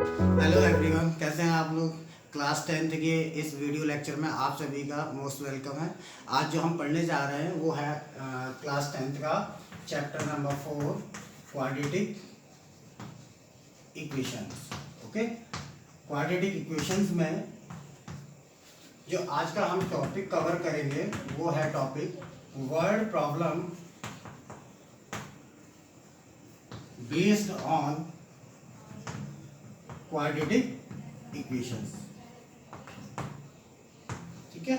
Hello everyone, कैसे हैं आप लोग। क्लास 10th के इस वीडियो लेक्चर में आप सभी का मोस्ट वेलकम है। आज जो हम पढ़ने जा रहे हैं वो है क्लास 10th का chapter number 4 quadratic equations. Okay, quadratic equations में जो आज का हम टॉपिक कवर करेंगे वो है topic word problem based on quadratic equations. ठीक है,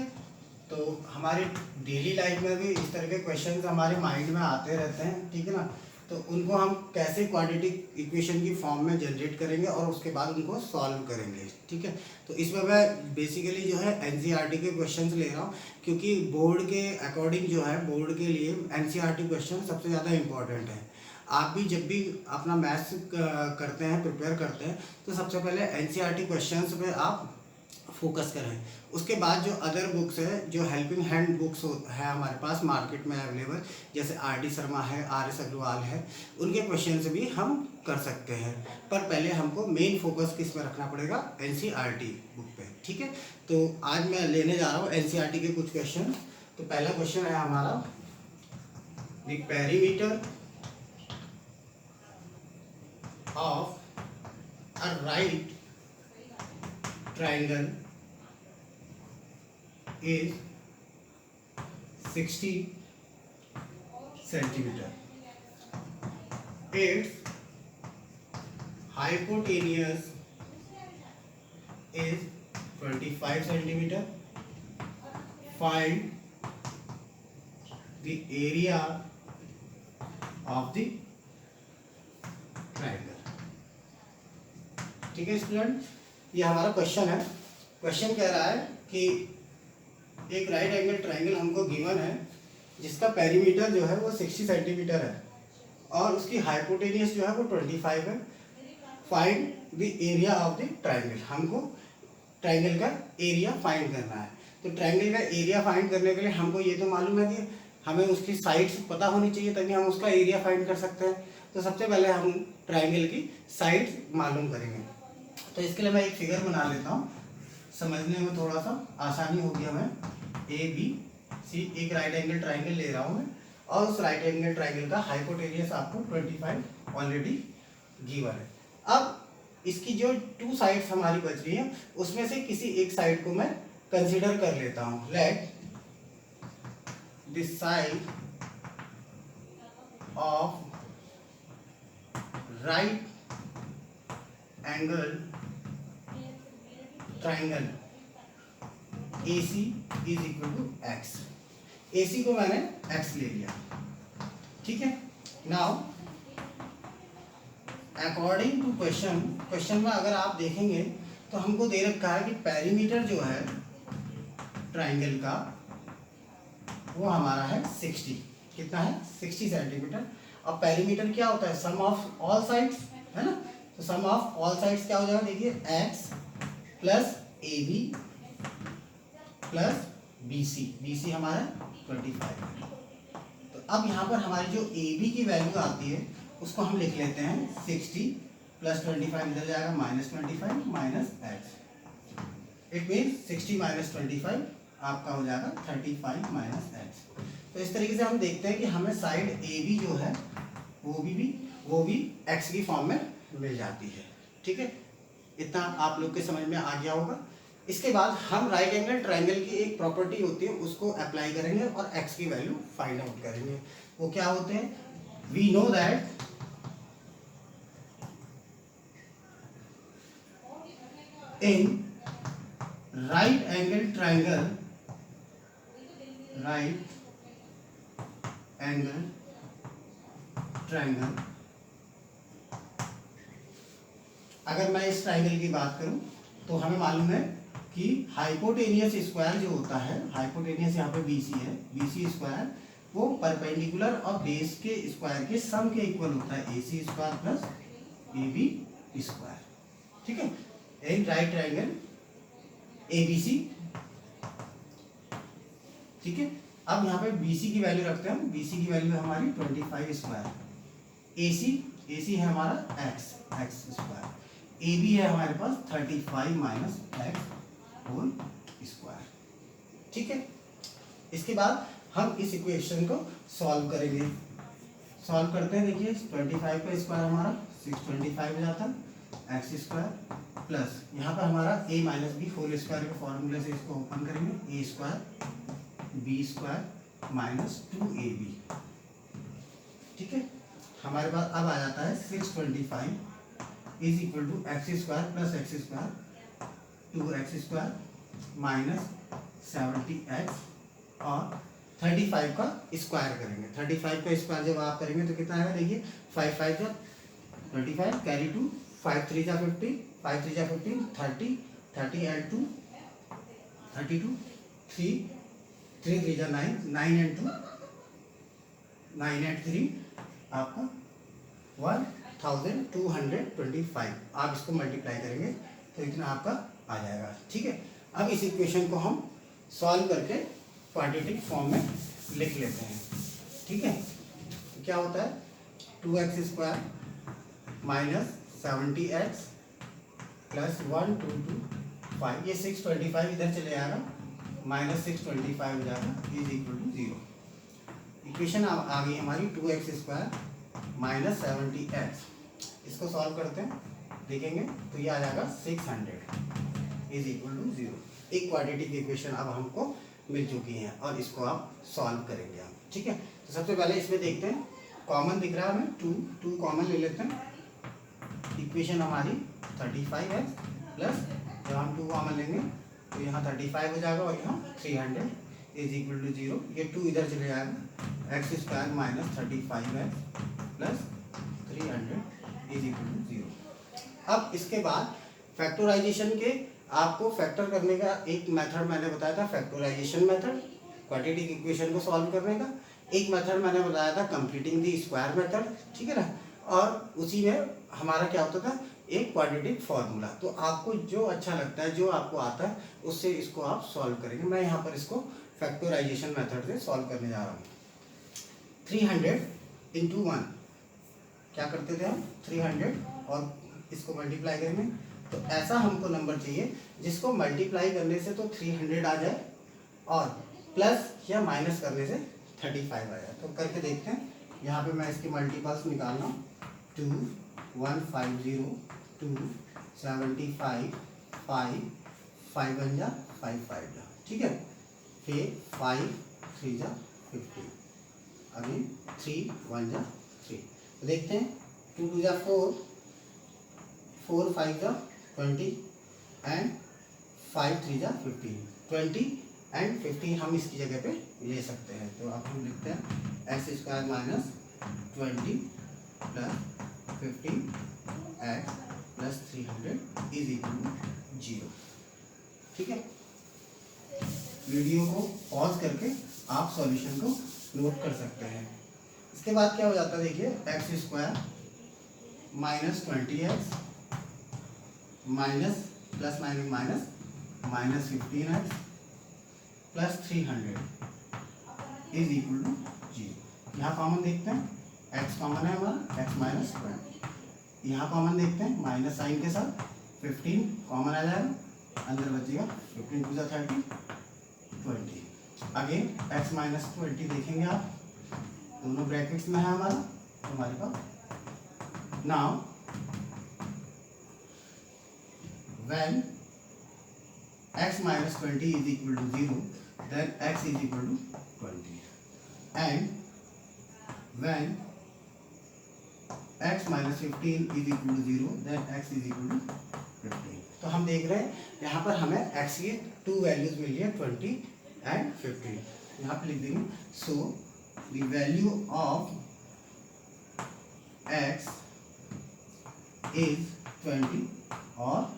तो हमारे डेली लाइफ में भी इस तरह के क्वेश्चंस हमारे माइंड में आते रहते हैं। ठीक है ना, तो उनको हम कैसे क्वाड्रेटिक इक्वेशन की फॉर्म में जनरेट करेंगे और उसके बाद उनको सॉल्व करेंगे। ठीक है, तो इसमें मैं बेसिकली जो है एनसीईआरटी के क्वेश्चंस ले रहा हूँ, क्योंकि बोर्ड के अकॉर्डिंग जो है बोर्ड के लिए एनसीईआरटी क्वेश्चन सबसे ज़्यादा इंपॉर्टेंट है। आप भी जब भी अपना मैथ्स करते हैं, प्रिपेयर करते हैं, तो सबसे पहले एनसीईआरटी क्वेश्चंस पे आप फोकस करें। उसके बाद जो अदर बुक्स है, जो हेल्पिंग हैंड बुक्स है हमारे पास मार्केट में अवेलेबल, जैसे आर.डी. शर्मा है, आर.एस. अग्रवाल है, उनके क्वेश्चन से भी हम कर सकते हैं। पर पहले हमको मेन फोकस किस पे रखना पड़ेगा, एनसीईआरटी बुक पे। ठीक है, तो आज मैं लेने जा रहा हूँ एनसीईआरटी के कुछ क्वेश्चन। तो पहला क्वेश्चन है हमारा, the perimeter of a right triangle is 60 centimeter. Its hypotenuse is 25 centimeter. Find the area of the triangle. ठीक है स्टूडेंट, ये हमारा क्वेश्चन है। क्वेश्चन कह रहा है कि एक राइट एंगल ट्राइंगल हमको गिवन है जिसका पेरीमीटर जो है वो 60 सेंटीमीटर है और उसकी हाइपोटेनियस जो है वो 25 है। Find the area of the triangle, हमको ट्राइंगल का एरिया फाइंड करना है। तो ट्राइंगल का एरिया फाइंड करने के लिए हमको ये तो मालूम है कि हमें उसकी साइड्स पता होनी चाहिए, तभी हम उसका एरिया फाइंड कर सकते हैं। तो सबसे पहले हम ट्राइंगल की साइड्स मालूम करेंगे। तो इसके लिए मैं एक फिगर बना लेता हूँ, समझने में थोड़ा सा आसानी होगी हमें। ए बी सी एक राइट एंगल ट्राइंगल ले रहा हूँ मैं, और उस राइट एंगल ट्राइंगल का हाइपोटेनियस आपको 25 ऑलरेडी गिवन है। अब इसकी जो टू साइड्स हमारी बच रही हैं उसमें से किसी एक साइड को मैं कंसीडर कर लेता हूँ। Let this side of right angle triangle AC is equal to x। AC को मैंने x ले लिया। ठीक है, नाउ अकॉर्डिंग टू क्वेश्चन में अगर आप देखेंगे तो हमको दे रखा है कि पेरीमीटर जो है ट्राइंगल का वो हमारा है 60। कितना है, 60 सेंटीमीटर। अब पेरीमीटर क्या होता है, सम ऑफ ऑल साइड्स, है ना। तो सम ऑफ ऑल साइड्स क्या हो जाएगा, देखिए x plus AB plus BC हमारा 25 है। तो अब यहाँ पर हमारी जो AB की वैल्यू आती है उसको हम लिख लेते हैं 60 प्लस 25, इधर जाएगा -25 minus x। It mean 60 minus 25 आपका हो जाएगा 35 माइनस x। तो इस तरीके से हम देखते हैं कि हमें साइड AB जो है वो भी x की फॉर्म में मिल जाती है। ठीक है, इतना आप लोग के समझ में आ गया होगा। इसके बाद हम राइट एंगल ट्राइंगल की एक प्रॉपर्टी होती है उसको अप्लाई करेंगे और x की वैल्यू फाइंड आउट करेंगे। वो क्या होते हैं, we know that in right angle triangle अगर मैं इस ट्राइंगल की बात करूं तो हमें मालूम है कि हाइपोटेनियस स्क्वायर जो होता है, हाइपोटेनियस यहाँ पे BC है, BC स्क्वायर वो परपेंडिकुलर और बेस के स्क्वायर के सम के इक्वल होता है, AC square plus AB square. ठीक है, इन राइट ट्राइंगल ABC। ठीक है, अब यहाँ पे BC की वैल्यू रखते हैं हम। BC की वैल्यू है हमारी 25 स्क्वायर। AC है हमारा x स्क्वायर। ए बी है हमारे पास 35 माइनस एक्स होल स्क्वायर। ठीक है, इसके बाद हम इस इक्वेशन को सॉल्व करेंगे। सॉल्व करते हैं, देखिए 25 का स्क्वायर हमारा 625 हो जाता है एक्स स्क्वायर प्लस यहाँ पर हमारा a minus B whole square के फॉर्मूले से इसको ओपन करेंगे, A square B square minus 2ab। ठीक है, हमारे पास अब आ जाता है 625 is equal to x square plus x square 2x square minus 70x और 35 का स्क्वायर करेंगे। 35 का स्क्वायर जब आप करेंगे तो कितना आएगा, देखिए 5 5 जा 25 कैरी 2 5 3 जा 50 5 3 जा 15 30 30 एंड 2 32 3 3 3 जा 9 9 एंड 2 9 एंड 3 आपका 1225। आप इसको मल्टीप्लाई करेंगे तो इतना आपका आ जाएगा। ठीक है, अब इस इक्वेशन को हम सॉल्व करके क्वाड्रेटिक फॉर्म में लिख लेते हैं। ठीक है, तो क्या होता है 2x square minus 70x plus 1225, ये 625 इधर चले जाएगा माइनस 625 हो जाएगा इज इक्वल टू 0। इक्वेशन आ गई हमारी 2x स्क्वायर माइनस 70x। इसको सॉल्व करते हैं, देखेंगे तो ये आ जाएगा 600 इज इक्वल टू 0। एक क्वाड्रेटिक इक्वेशन अब हमको मिल चुकी हैं और इसको आप सॉल्व करेंगे आप। ठीक है, तो सबसे पहले इसमें देखते हैं, कॉमन दिख रहा है हमें 2 कॉमन ले लेते हैं। इक्वेशन हमारी 35x प्लस जब हम 2 कॉमन लेंगे तो यहाँ 35 हो जाएगा और यहाँ 300 इज इक्वल टू 0। ये 2 इधर चले जाएगा, एक्स स्क्वायर माइनस 35x प्लस 300 इज इक्वल टू 0। अब इसके बाद फैक्टराइजेशन के आपको फैक्टर करने का एक मेथड मैंने बताया था, फैक्टराइजेशन मेथड क्वाड्रेटिक इक्वेशन को सॉल्व करने का। एक मेथड मैंने बताया था कंप्लीटिंग द स्क्वायर मेथड। ठीक है ना, और उसी में हमारा क्या होता था, एक क्वाड्रेटिक फॉर्मूला। तो आपको जो अच्छा लगता है, जो आपको आता है, उससे इसको आप सॉल्व करेंगे। मैं यहाँ पर इसको फैक्टराइजेशन मेथड से सॉल्व करने जा रहा हूँ। 300 इंटू 1 क्या करते थे हम, 300 और इसको मल्टीप्लाई करेंगे तो ऐसा हमको नंबर चाहिए जिसको मल्टीप्लाई करने से तो 300 आ जाए और प्लस या माइनस करने से 35 आ जाए। तो करके देखते हैं, यहाँ पे मैं इसके मल्टीपल्स निकाल रहा हूँ। 2 150 2 75 5 5 1 जा 5 5 जा। ठीक है, फिर 5 3 जा 50 अभी 3 1 जा 3। तो देखते हैं 2 2 जा 4 4 5 जा 20 एंड 5 3 जा 15। 20 एंड 15 हम इसकी जगह पे ले सकते हैं। तो अब हम लिखते हैं x square minus 20 plus 15 x plus 300 is equal to 0। ठीक है, वीडियो को पॉज करके आप सॉल्यूशन को नोट कर सकते हैं। इसके बाद क्या हो जाता है, देखिए x square minus 20x minus plus minus minus minus 15x plus 300 is equal to 0। यहाँ कॉमन देखते हैं, x कॉमन है हमारा, x माइनस 20। यहाँ कॉमन देखते हैं माइनस साइन के साथ 15 कॉमन आ जाएगा, अंदर बचेगा 15 2 30 20। अगेन x माइनस 20 देखेंगे आप, दोनों ब्रैकेट्स में है हमारा हमारे पास। Now when x minus 20 is equal to 0, then x is equal to 20, and when x minus 15 is equal to 0, then x is equal to 15। तो हम देख रहे हैं यहाँ पर हमें x की 2 वैल्यूज मिली है 20 एंड 15। यहाँ पे लिख देंगे so the value of x is 20 और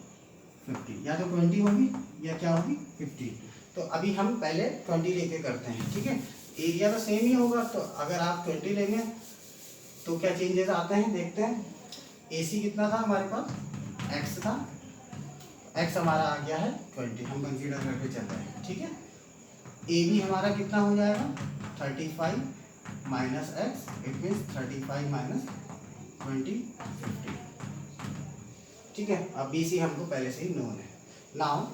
50, या तो 20 होगी या क्या होगी 50। तो अभी हम पहले 20 लेके करते हैं। ठीक है, एरिया तो सेम ही होगा, तो अगर आप 20 लेंगे तो क्या चेंजेस आते हैं देखते हैं। AC कितना था हमारे पास, x था, x हमारा आ गया है 20, हम कंसीडर करके चल रहे हैं। ठीक है, AB हमारा कितना हो जाएगा 35 minus x, it means 35 minus 20 50। ठीक है। अब BC हमको पहले से ही नोन है। नाउ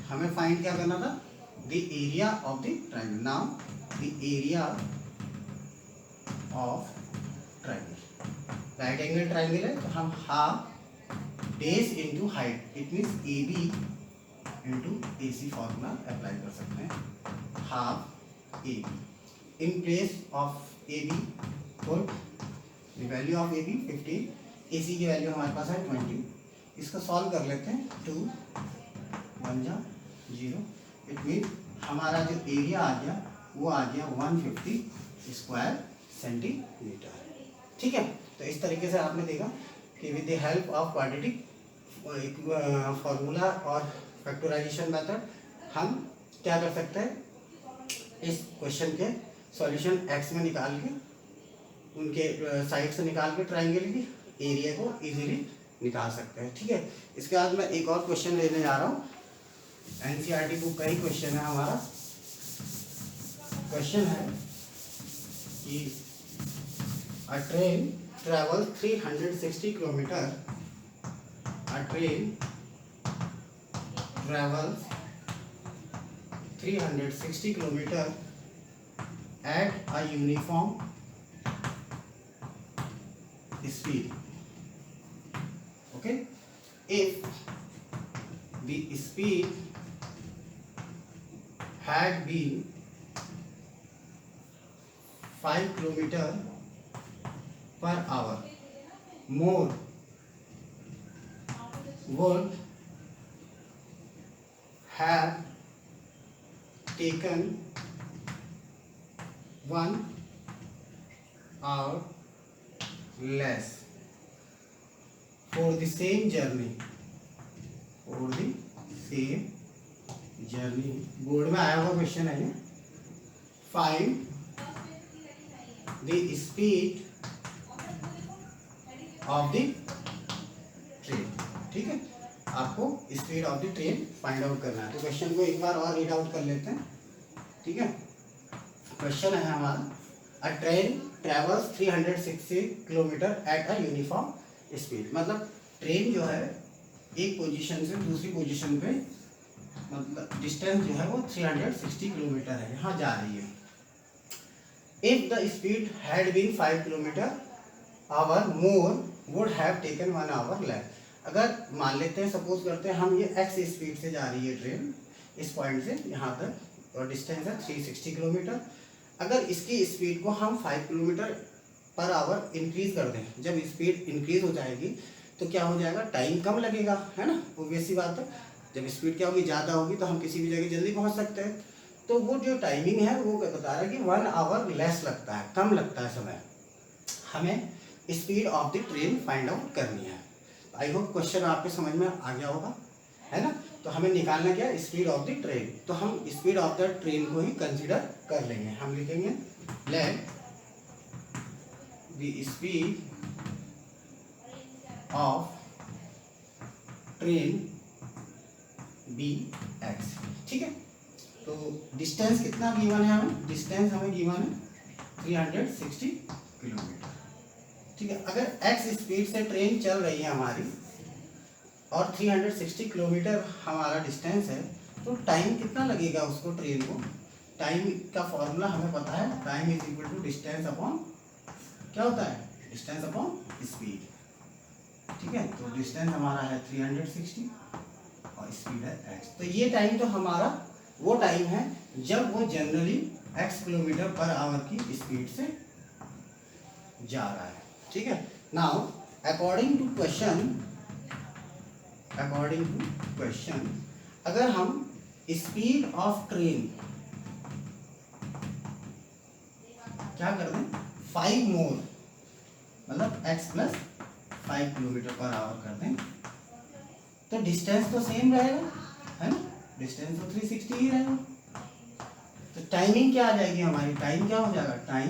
हमें फाइंड क्या करना था, the area of the triangle. Now the area of triangle, right angle triangle है तो हम half base into height, it means AB into AC formula apply कर सकते हैं। Half AB in place of AB put the value of AB 15, AC की value हमारे पास है 20। इसको सॉल्व कर लेते हैं, 2 1 जा 0, इट मीन हमारा जो एरिया आ गया वो आ गया 150 स्क्वायर सेंटीमीटर। ठीक है, तो इस तरीके से आपने देखा कि with the help of quadratic formula और फैक्टराइजेशन मेथड हम क्या कर सकते हैं, इस क्वेश्चन के सॉल्यूशन एक्स में निकाल के उनके साइड से निकाल के ट्राइंगल की एरिया को इजीली निकाल सकते हैं। ठीक है, इसके बाद मैं एक और क्वेश्चन लेने जा रहा हूँ, एनसीईआरटी बुक का ही क्वेश्चन है हमारा। क्वेश्चन है कि अ train travel 360 kilometre, a train travels 360 kilometer at a uniform speed. Okay, if the speed had been 5 kilometer per hour, more would have taken 1 hour less for the same journey, for the same journey। Board में आया हुआ question है ये। Find the speed of the train. ठीक है, आपको speed of the train find out करना है। तो क्वेश्चन को एक बार और रीड आउट कर लेते हैं। ठीक है, क्वेश्चन है हमारा, अ train travels 360 kilometre at a uniform speed. मतलब ट्रेन जो है एक पोजीशन से दूसरी पोजीशन पे, मतलब डिस्टेंस जो है वो 360 किलोमीटर है, यहाँ जा रही है। If the speed had been 5 kilometre hour, more would have taken 1 hour less. अगर मान लेते हैं, सपोज करते हैं हम, ये एक्स स्पीड से जा रही है ट्रेन इस पॉइंट से यहाँ तक, और डिस्टेंस है 360 किलोमीटर। अगर इसकी स्पीड को हम 5 किलोमीटर पर आवर इंक्रीज कर दें, जब स्पीड इंक्रीज हो जाएगी तो क्या हो जाएगा, टाइम कम लगेगा, है ना, ऑब्वियस सी बात है। जब स्पीड क्या होगी, ज़्यादा होगी तो हम किसी भी जगह जल्दी पहुँच सकते हैं। तो वो जो टाइमिंग है वो बता रहा है कि 1 आवर लेस लगता है, कम लगता है समय। हमें speed of the train find out करनी है। आई होप क्वेश्चन आपके समझ में आ गया होगा, है ना। तो हमें निकालना क्या, स्पीड ऑफ द ट्रेन। तो हम स्पीड ऑफ द ट्रेन को ही कंसीडर कर लेंगे। हम लिखेंगे let the speed of train be x. ठीक है, तो डिस्टेंस कितना गिवन है हमें, डिस्टेंस हमें गिवन है 360 किलोमीटर। ठीक है, अगर x स्पीड से ट्रेन चल रही है हमारी और 360 किलोमीटर हमारा डिस्टेंस है, तो टाइम कितना लगेगा उसको, ट्रेन को। टाइम का फॉर्मूला हमें पता है, time is equal to distance upon, क्या होता है, डिस्टेंस अपॉन स्पीड। ठीक है, तो डिस्टेंस हमारा है 360 और स्पीड है x। तो ये टाइम तो हमारा वो टाइम है जब वो generally x kilometre per hour की स्पीड से जा रहा है। ठीक है, नाउ अकॉर्डिंग टू क्वेश्चन, अगर हम स्पीड ऑफ ट्रेन क्या कर दें, 5 मोर, मतलब x plus 5 kilometre per hour कर दें, तो डिस्टेंस तो सेम रहेगा, है ना, डिस्टेंस तो 360 ही रहेगा। तो टाइमिंग क्या आ जाएगी हमारी, टाइम क्या हो जाएगा, टाइम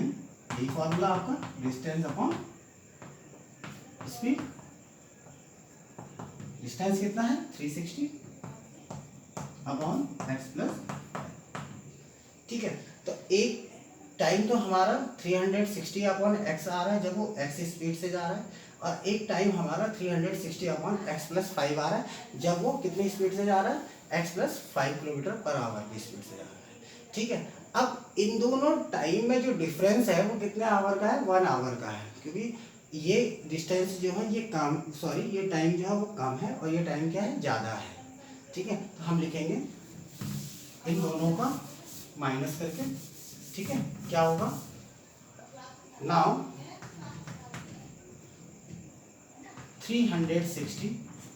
यही फॉर्मूला आपका, डिस्टेंस अपॉन स्पीड। डिस्टेंस कितना है 360 अपॉन x प्लस। ठीक है, तो एक टाइम तो हमारा 360 अपॉन x आ रहा है जब वो x स्पीड से जा रहा है, और एक टाइम हमारा 360 अपॉन एक्स प्लस 5 आ रहा है, जब वो कितनी स्पीड से जा रहा है, x plus 5 kilometre per hour की स्पीड से जा रहा है। ठीक है, अब इन दोनों टाइम में जो डिफरेंस है वो कितने आवर का है, 1 आवर का है, क्योंकि ये डिस्टेंस जो है ये ये टाइम जो है वो कम है और ये टाइम क्या है, ज़्यादा है। ठीक है, तो हम लिखेंगे इन दोनों का माइनस करके। ठीक है, क्या होगा, नाउ 360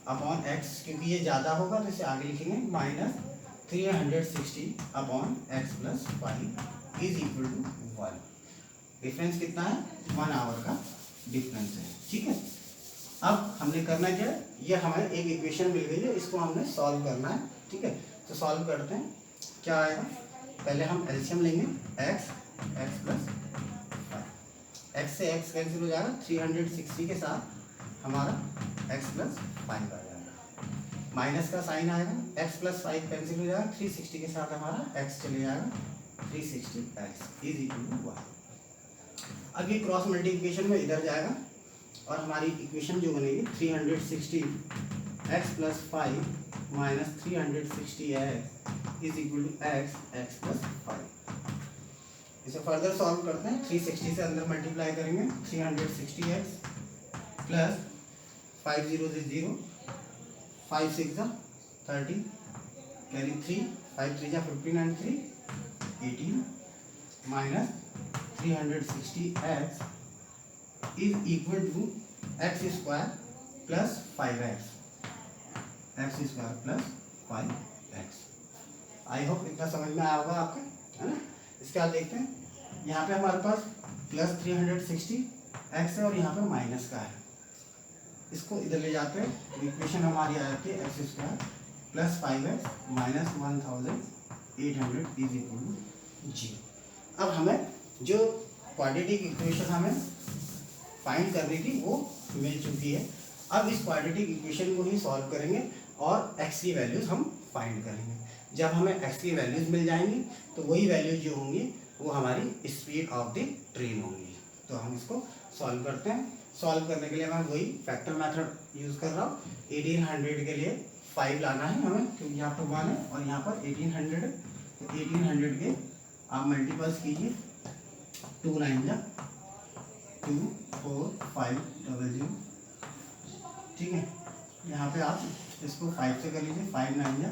अपॉन एक्स, क्योंकि ये ज़्यादा होगा तो इसे आगे लिखेंगे minus 360 upon x plus 5 is equal to 1। Difference कितना है, 1 आवर का डिफरेंस है। ठीक है, अब हमने करना क्या है, ये हमें एक इक्वेशन मिल गई है, इसको हमने सॉल्व करना है। ठीक है, तो सॉल्व करते हैं, क्या आएगा, पहले हम एलसीएम लेंगे, एक्स प्लस 5, एक्स से एक्स कैंसिल हो जाएगा, 360 के साथ हमारा एक्स प्लस 5 आ जाएगा, माइनस का साइन आएगा, एक्स प्लस 5 कैंसिल हो जाएगा, 360 के साथ हमारा एक्स चले जाएगा, 360 एक्स इज इक्वल टू 1। अब ये क्रॉस मल्टीप्लिकेशन में इधर जाएगा और हमारी इक्वेशन जो बनेगी 360 x plus 5 minus 360 x is equal to x plus 5। इसे फर्दर सॉल्व करते हैं, 360 से अंदर मल्टीप्लाई करेंगे, 360 एक्स प्लस 5 0 से 0, 5 6 30 carry 3, 5 3 15 and 3 18 minus 360 x is equal to x square plus 5x, x square plus 5x। I hope इतना समझ में आया होगा आपके, है ना। इसके बाद देखते हैं, यहाँ पे हमारे पास प्लस 360 एक्स है और यहाँ पे माइनस का है, इसको इधर ले जाते हैं तो इक्वेशन हमारी आ जाती है x square plus 5x minus 1800 is equal to 0। अब हमें जो क्वाड्रेटिक इक्वेशन हमें फाइंड करनी थी वो मिल चुकी है। अब इस क्वाड्रेटिक इक्वेशन को ही सॉल्व करेंगे और एक्स की वैल्यूज हम फाइंड करेंगे। जब हमें एक्स की वैल्यूज मिल जाएंगी तो वही वैल्यूज जो होंगी वो हमारी स्पीड ऑफ द ट्रेन होंगी। तो हम इसको सॉल्व करते हैं। सॉल्व करने के लिए मैं वही फैक्टर मेथड यूज़ कर रहा हूँ। 1800 के लिए 5 लाना है हमें, क्योंकि यहाँ पर 1 है और यहाँ पर 1800 है, तो 1800 के आप मल्टीपल्स कीजिए, 2 9 जा 2 4 5 0। ठीक है, यहाँ पे आप इसको 5 से कर लीजिए, 5 9 जा,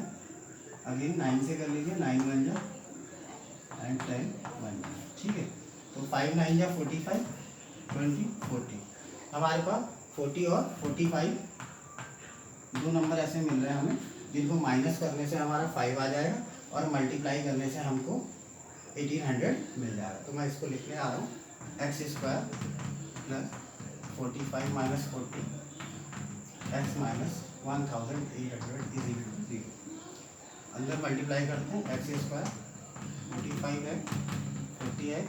अगेन 9 से कर लीजिए, 9 1 जा एंड 10 1 जा। ठीक है, तो 5 9 जा 45 20 40। हमारे पास 40 और 45 दो नंबर ऐसे मिल रहे हैं हमें, जिनको माइनस करने से हमारा 5 आ जाएगा और मल्टीप्लाई करने से हमको 1800 मिल जाएगा। तो मैं इसको लिखने आ रहा हूँ, x square plus 45 minus 40 x minus 1800 is equal to 0। अंदर मल्टीप्लाई करते हैं, एक्स स्क्वायर 45 है 40x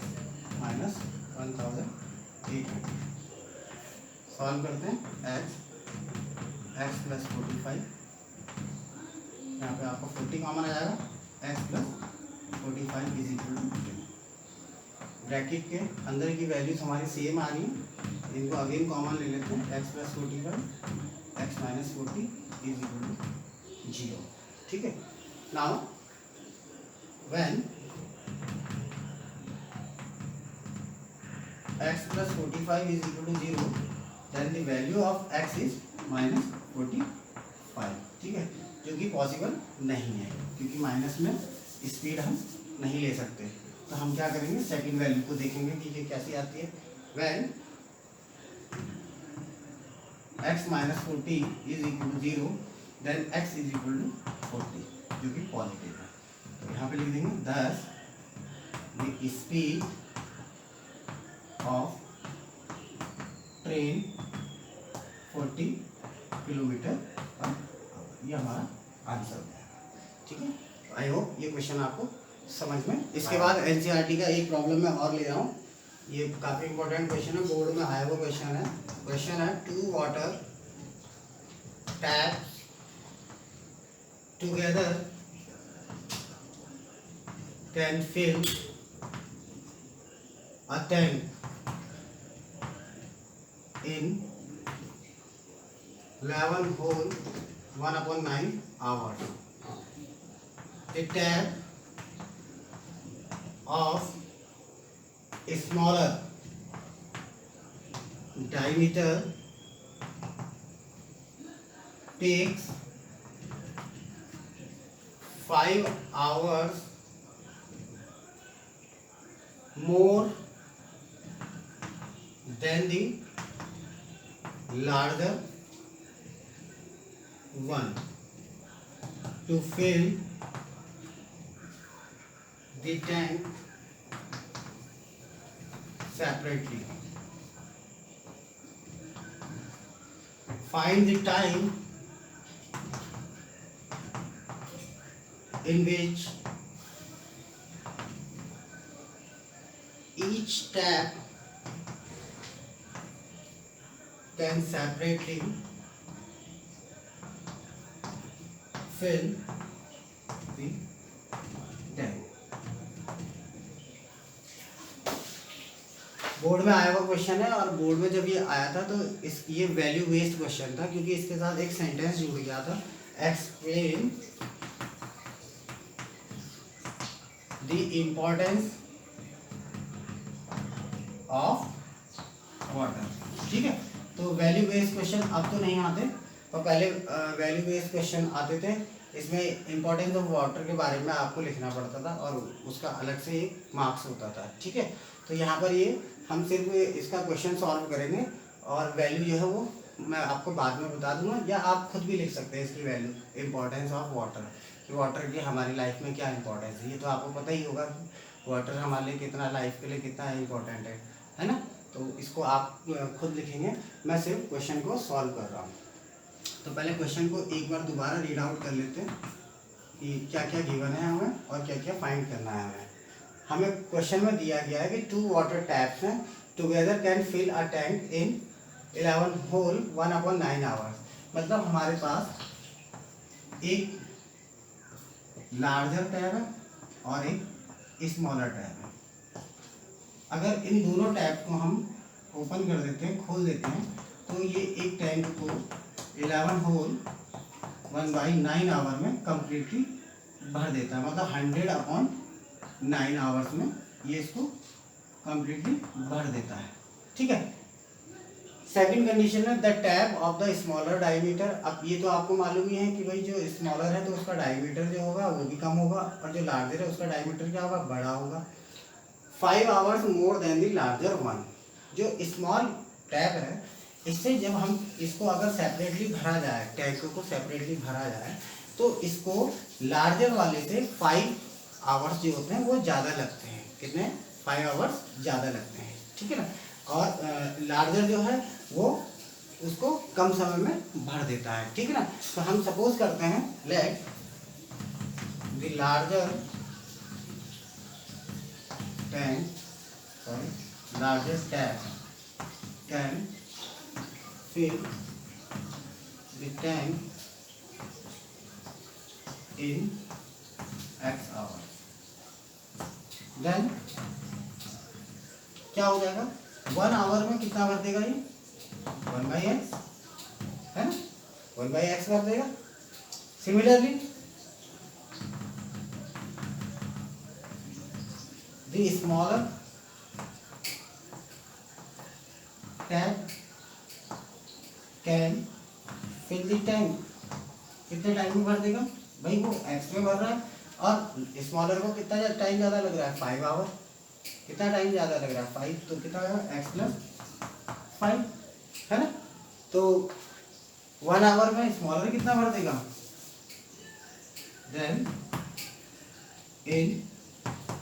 माइनस 1800। सॉल्व करते हैं, एक्स प्लस 45, यहाँ पे आपको 40 कॉमन आ जाएगा, x plus 45 is equal to 0। Bracket के अंदर की वैल्यूज हमारी सेम आ रही हैं, इनको अगेन कॉमन ले लेते हैं, x plus 45 x minus 40 is equal to 0। ठीक है, now when x plus 45 is equal to 0, then the value of x is minus 45। ठीक है, जो कि पॉसिबल नहीं है, क्योंकि माइनस में स्पीड हम नहीं ले सकते। तो हम क्या करेंगे, सेकंड वैल्यू को देखेंगे कि ये कैसी आती है। When x minus 40 is equal to 0, then x is equal to 40, जो कि पॉजिटिव है। तो यहाँ पे लिख देंगे, thus the speed of train 40 kilometre per hour, ये हमारा आंसर है। ठीक है, आई होप ये क्वेश्चन आपको समझ में। इसके बाद एनसीईआरटी का एक प्रॉब्लम मैं और ले रहा हूँ, ये काफ़ी इंपॉर्टेंट क्वेश्चन है, बोर्ड में आया हुआ क्वेश्चन है। क्वेश्चन है, 2 water taps together can fill a tank in 11 whole 1/9 hours. The tap of a smaller diameter takes 5 hours more than the larger one to fill the tank separately. Find the time in which each tap can separately fill the tank. Board में आया हुआ question है, और board में जब ये आया था तो ये वैल्यू बेस्ड क्वेश्चन था, क्योंकि इसके साथ एक सेंटेंस जुड़ गया था, explain the importance of water. ठीक है, तो वैल्यू बेस्ड क्वेश्चन अब तो नहीं आते, पर पहले वैल्यू बेस्ड क्वेश्चन आते थे। इसमें इम्पोर्टेंस ऑफ वाटर के बारे में आपको लिखना पड़ता था और उसका अलग से एक मार्क्स होता था। ठीक है, तो यहाँ पर ये हम सिर्फ इसका क्वेश्चन सॉल्व करेंगे, और वैल्यू जो है वो मैं आपको बाद में बता दूंगा, या आप खुद भी लिख सकते हैं इसकी वैल्यू, इम्पोर्टेंस ऑफ वाटर, कि वाटर की हमारी लाइफ में क्या इंपॉर्टेंस है। ये तो आपको पता ही होगा कि वाटर हमारे लिए कितना, लाइफ के लिए कितना इम्पोर्टेंट है ना। तो इसको आप खुद लिखेंगे, मैं सिर्फ क्वेश्चन को सॉल्व कर रहा हूँ। तो पहले क्वेश्चन को एक बार दोबारा रीड आउट कर लेते हैं कि क्या क्या गिवन है हमें और क्या क्या फाइंड करना है हमें क्वेश्चन में दिया गया है कि 2 वाटर टैप्स हैं, together can fill a tank in 11 whole 1/9 hours. मतलब हमारे पास एक लार्जर टैप है और एक स्मॉलर टैप है। अगर इन दोनों टैप को हम ओपन कर देते हैं, खोल देते हैं, तो ये एक टैंक को 11 होल 1/9 आवर में कंप्लीटली भर देता है। मतलब 100/9 आवर्स में ये इसको कंप्लीटली भर देता है। ठीक है, सेकंड कंडीशन है the tap of the smaller diameter. अब ये तो आपको मालूम ही है कि भाई जो स्मॉलर है तो उसका डायमीटर जो होगा वो भी कम होगा, और जो लार्जर है उसका डायमीटर क्या होगा, बड़ा होगा। 5 hours more than the larger one. जो स्मॉल टैप है, इससे जब हम इसको अगर सेपरेटली भरा जाए, टैंक को सेपरेटली भरा जाए, तो इसको लार्जर वाले से 5 आवर्स जो होते हैं वो ज़्यादा लगते हैं। कितने, 5 आवर्स ज़्यादा लगते हैं। ठीक है ना, और लार्जर जो है वो उसको कम समय में भर देता है। ठीक है ना, तो हम सपोज करते हैं let the larger tank, sorry larger tap can fill the tank in X hours. Then क्या हो जाएगा, 1 आवर में कितना भर देगा ये, 1/x है ना, 1/x भर देगा। Similarly the smaller tap can fill the tank, कितने टाइम में भर देगा भाई, वो एक्स में भर रहा है, और स्मॉलर को कितना टाइम ज़्यादा लग रहा है, 5 आवर। कितना टाइम ज़्यादा लग रहा है, 5, तो कितना होगा x + 5 है ना। तो 1 आवर में स्मॉलर कितना भर देगा, देन इन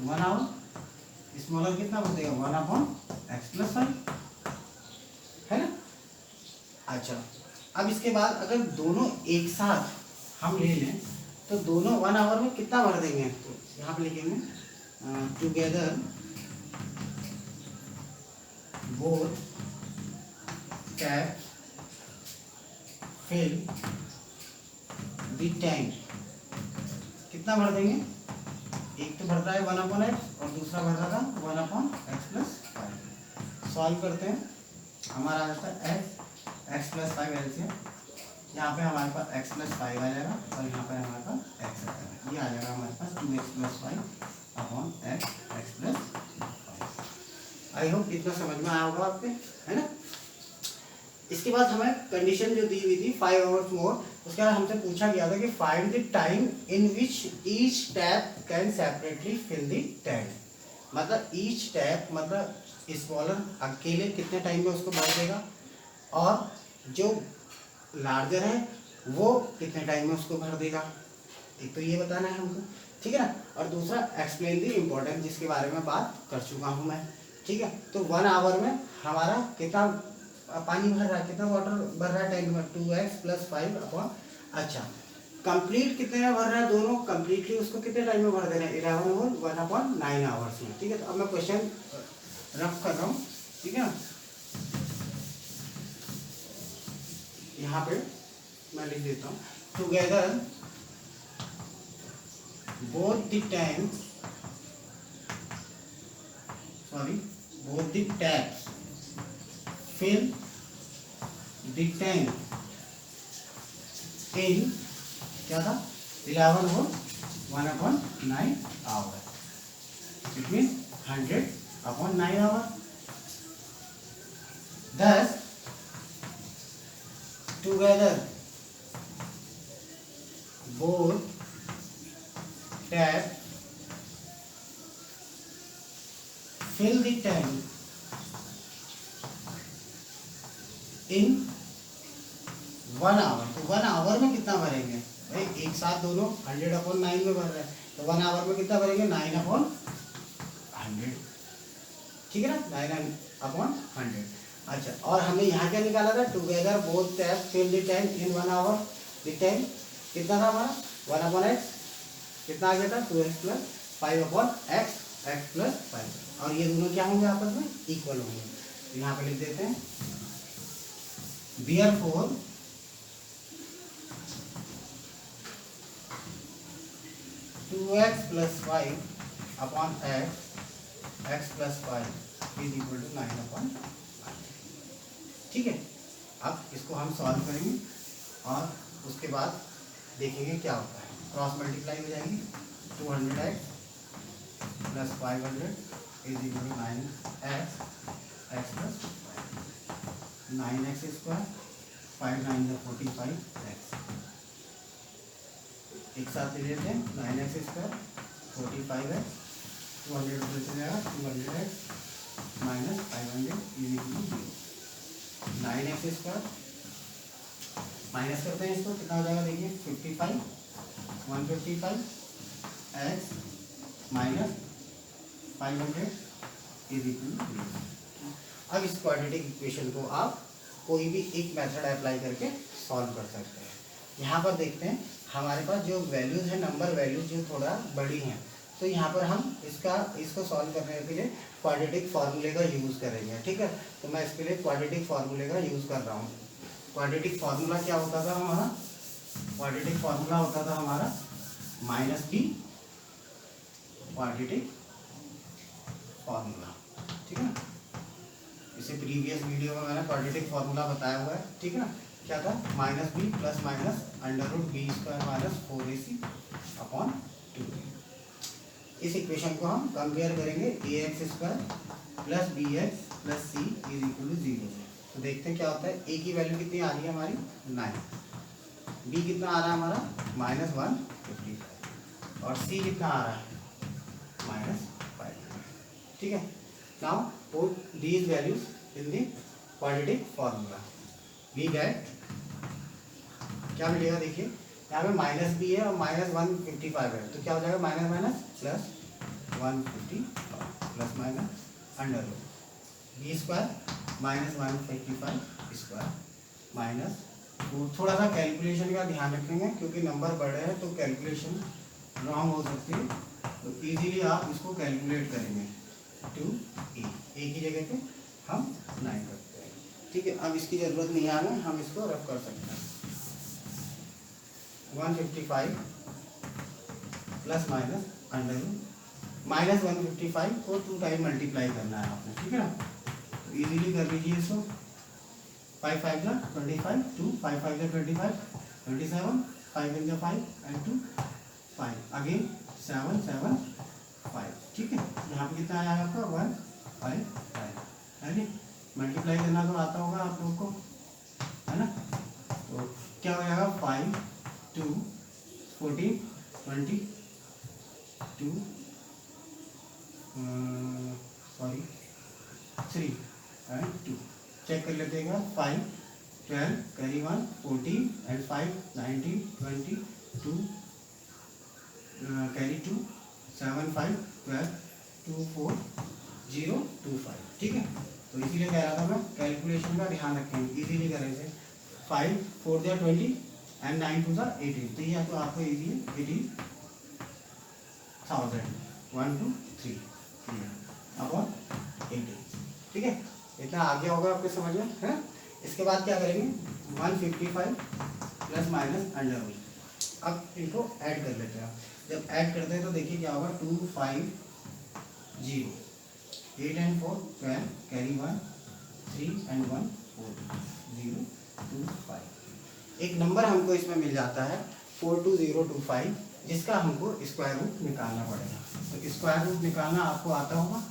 1 आवर स्मॉलर कितना भर देगा, 1/x + 5 है ना। अच्छा, अब इसके बाद अगर दोनों एक साथ हम ले लें तो दोनों 1 आवर में कितना भर देंगे, तो यहाँ पे लिखेंगे together both tap fill the tank. कितना भर देंगे, एक तो भर रहा है 1/x और दूसरा भर रहा था 1/x + 5। सॉल्व करते हैं, हमारा आता है x + 5 एलसीएम यहाँ पे हमारे पास x प्लस 5 आ जाएगा और यहाँ पे हमारे पास x आ जाएगा। ये आ जाएगा हमारे पास 2x plus 5 upon x plus 5। आई होप इतना समझ में आया होगा आपके, है ना। इसके बाद हमें कंडीशन जो दी हुई थी 5 आवर्स मोर, उसके बाद हमसे पूछा गया था कि find the time in which each tap can separately fill the tank. मतलब ईच टैप मतलब स्मॉलर अकेले कितने टाइम में उसको भर देगा और जो लार्जर है वो कितने टाइम में उसको भर देगा। एक तो ये बताना है हमको, ठीक है ना। और दूसरा एक्सप्लेन दी इम्पोर्टेंट, जिसके बारे में बात कर चुका हूँ मैं, ठीक है। तो 1 आवर में हमारा कितना पानी भर रहा है, कितना वाटर भर रहा है टैंक में, 2x प्लस 5 अपॉन, अच्छा कंप्लीट कितने में भर रहा है, दोनों कंप्लीटली उसको कितने टाइम में भर देना है, 11 और 1/9 आवर्स में, ठीक है। तो अब मैं क्वेश्चन रफ कर रहा हूँ, ठीक है ना। यहाँ पे मैं लिख देता हूँ, together both the tanks, sorry, both the taps fill the tank in क्या था 11 और 1/9 hour, it mean 100/9 hour. Thus together both tap fill the tank in 1 hour. तो 1 आवर में कितना भरेंगे भाई, एक साथ दोनों 100/9 में भर रहे हैं, तो 1 आवर में कितना भरेंगे 9/100, ठीक है ना, 9/100। अच्छा, और हमें यहाँ क्या निकाला था, together both tap fill the tank in 1 hour. The tank कितना था हमारा 1/x, कितना आ गया था 2x plus 5/x, x plus 5, और ये दोनों क्या होंगे आपस में इक्वल होंगे। तो यहाँ पे लिख देते हैं therefore 2x plus 5/x, x plus 5 is equal to 9/5, ठीक है। अब इसको हम सॉल्व करेंगे और उसके बाद देखेंगे क्या होता है, क्रॉस मल्टीप्लाई हो जाएगी, 200x plus 500 is equal to 9x, x प्लस 9x स्क्वायर, 5 9 45x, एक साथ ले लेते हैं 9x स्क्वायर 45x, 200 ऊपर चले जाएगा 200x minus 500 is equal to 0। 9x square minus करते हैं इसको, कितना हो जाएगा देखिए 55, 155x minus 500 is equal to 0। अब इस क्वाड्रेटिक इक्वेशन को आप कोई भी एक मेथड अप्लाई करके सॉल्व कर सकते हैं। यहाँ पर देखते हैं हमारे पास जो वैल्यूज़ है, नंबर वैल्यूज जो थोड़ा बड़ी हैं, तो यहाँ पर हम इसको सॉल्व करने के लिए क्वाड्रेटिक फार्मूले का यूज़ करेंगे, ठीक है। तो मैं इसके लिए क्वाड्रेटिक फार्मूले का यूज़ कर रहा हूँ। क्वाड्रेटिक फार्मूला क्या होता था हमारा, क्वाड्रेटिक फार्मूला होता था हमारा -b क्वाड्रेटिक फार्मूला, ठीक है ना। इसे प्रीवियस वीडियो में मैंने क्वाड्रेटिक फार्मूला बताया हुआ है, ठीक है ना। क्या था -b plus minus √b² minus 4ac upon 2। इस इक्वेशन को हम कंपेयर करेंगे ax² plus bx plus c is equal to 0 से। तो देखते हैं क्या होता है, a की वैल्यू कितनी आ रही है हमारी 9, b कितना आ रहा है हमारा -155 और c कितना आ रहा है -5, ठीक है। Now put these values in the quadratic formula, we get क्या मिलेगा, देखिए यहाँ पे -b है और -155 है, तो क्या हो जाएगा minus minus plus 155 plus minus √b² minus 155 square minus, थोड़ा सा कैलकुलेशन का ध्यान रखेंगे क्योंकि नंबर बड़े हैं तो कैलकुलेशन रॉन्ग हो सकती है, तो इजीली आप इसको कैलकुलेट करेंगे 2a, a की जगह पे हम 9 करते हैं, ठीक है। अब इसकी ज़रूरत नहीं है हमें, हम इसको रफ कर सकते हैं। 155 प्लस माइनस -155 को 2 टाइम मल्टीप्लाई करना है आपने, ठीक है ना। तो इजीली कर लीजिए इसको, 5 5 जा 25, 2 5 5 जा 25, 27, 5 1 जा 5 and 2 5 अगेन 7 7 5। ठीक है, यहाँ पे कितना आया आपका 1 5 5 है जी। मल्टीप्लाई करना तो आता होगा आप लोगों को, है ना। तो क्या हो जाएगा 5 2 14 20 2 सॉरी 3 एंड 2। चेक कर लेते हैं 5 12 कैरी 1 14 एंड 5 19 20 2 कैरी 2 7 5 12 2 4 0 2 5। ठीक है, तो इसीलिए कह रहा था मैं कैलकुलेशन का ध्यान रखें, इजीली करें इसे। 5 4 जा 20 एंड 9 2 जा 18। तो ये तो आपको इजी है, 18,000 1 2 3 अपॉन 18। ठीक है, इतना आगे होगा आपके समझ में, है। इसके बाद क्या करेंगे 155 प्लस माइनस अंडर रूट। अब इनको ऐड कर लेते हैं। जब ऐड करते हैं तो देखिए क्या होगा 2 5 0 8 and 4 12 कैरी 1 3 and 1 4 0 2 5। एक नंबर हमको इसमें मिल जाता है 42025, जिसका हमको स्क्वायर रूट निकालना पड़ेगा। तो स्क्वायर रूट निकालना आपको आता होगा,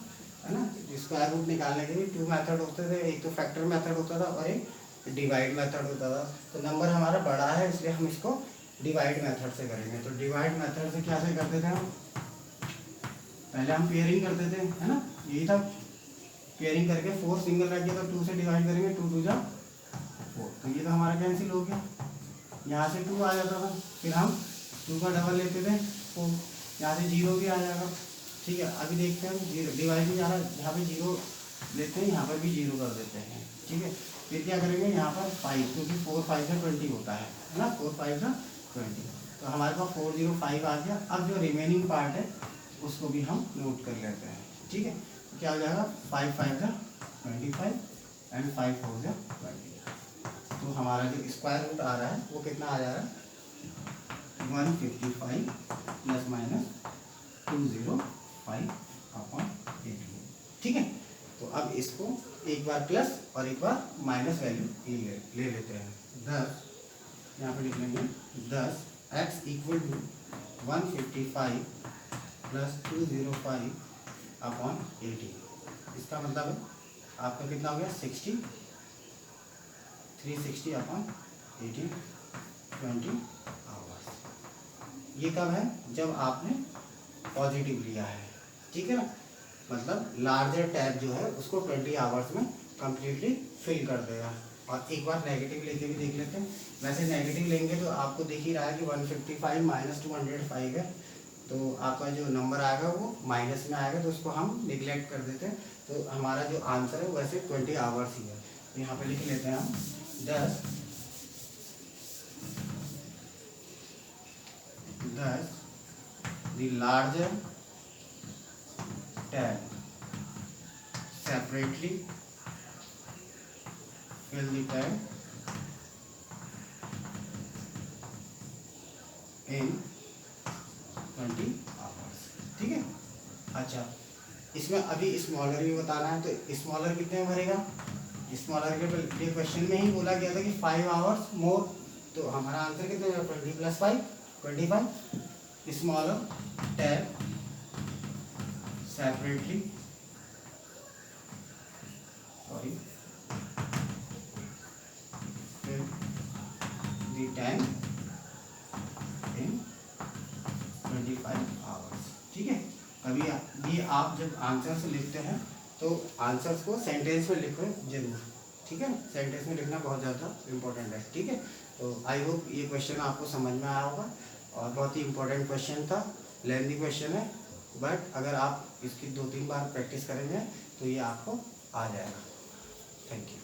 है ना। स्क्वायर रूट निकालने के लिए 2 मेथड होते थे, एक तो फैक्टर मेथड होता था और एक डिवाइड मेथड होता था। तो नंबर हमारा बड़ा है इसलिए हम इसको डिवाइड मेथड से करेंगे। तो डिवाइड मेथड से क्या से करते थे हम, पहले हम पेयरिंग करते थे, है ना। यही था, पेयरिंग करके 4 सिंगल रख दिया तो 2 से डिवाइड करेंगे 2 2 जा 4। तो ये तो हमारा कैंसिल हो गया, यहाँ से 2 आ जाता था, फिर हम 2 का डबल लेते थे 4, यहाँ से 0 भी आ जाएगा। ठीक है, अभी देखते हैं 0 डिवाइड में जा रहा है, यहाँ पे 0 लेते हैं, यहाँ पर भी 0 कर देते हैं। ठीक है, फिर क्या करेंगे यहाँ पर 5, क्योंकि 4 5 से 20 होता है ना, 4 5 से 20। तो हमारे पास 405 आ गया। अब जो रिमेनिंग पार्ट है उसको भी हम नोट कर लेते हैं। ठीक है, तो क्या हो जाएगा 5 5 से 25 एंड 5 4 से 20। तो हमारा जो स्क्वायर रूट आ रहा है वो कितना आ जा रहा है 155 प्लस माइनस 205 अपॉन 18। ठीक है, तो अब इसको एक बार प्लस और एक बार माइनस वैल्यू ले लेते हैं। 10 यहाँ पे लिख लेंगे 10 x इक्वल टू 155 प्लस 205 अपॉन 18। इसका मतलब है आपका कितना हो गया 60 360 अपॉन 18 20 आवर्स। ये कब है, जब आपने पॉजिटिव लिया है। ठीक है ना, मतलब लार्जर टैब जो है उसको 20 आवर्स में कंप्लीटली फिल कर देगा। और एक बार नेगेटिव लेके भी देख लेते हैं। वैसे नेगेटिव लेंगे तो आपको दिख ही रहा है कि 155 माइनस 205 है, तो आपका जो नंबर आएगा वो माइनस में आएगा, तो उसको हम निगलेक्ट कर देते हैं। तो हमारा जो आंसर है वैसे 20 आवर्स ही है। तो यहाँ पे लिख लेते हैं हम 10 the larger tab separately fill the tab in 20 hours. ठीक है, अच्छा इसमें अभी स्मॉलर भी बताना है, तो स्मॉलर कितने में भरेगा। स्मॉलर के लिए क्वेश्चन में ही बोला गया था कि 5 आवर्स मोर, तो हमारा आंसर कितने होगा 20 plus 5 25। Smaller tab separately fill the tank in 25 hours. ठीक है, अभी ये आप जब आंसर्स लिखते हैं तो आंसर्स को सेंटेंस में लिखो जरूर। ठीक है, सेंटेंस में लिखना बहुत ज़्यादा इम्पोर्टेंट है। ठीक है, तो आई होप ये क्वेश्चन आपको समझ में आया होगा और बहुत ही इम्पोर्टेंट क्वेश्चन था, लेंथी क्वेश्चन है, बट अगर आप इसकी 2-3 बार प्रैक्टिस करेंगे तो ये आपको आ जाएगा। Thank you.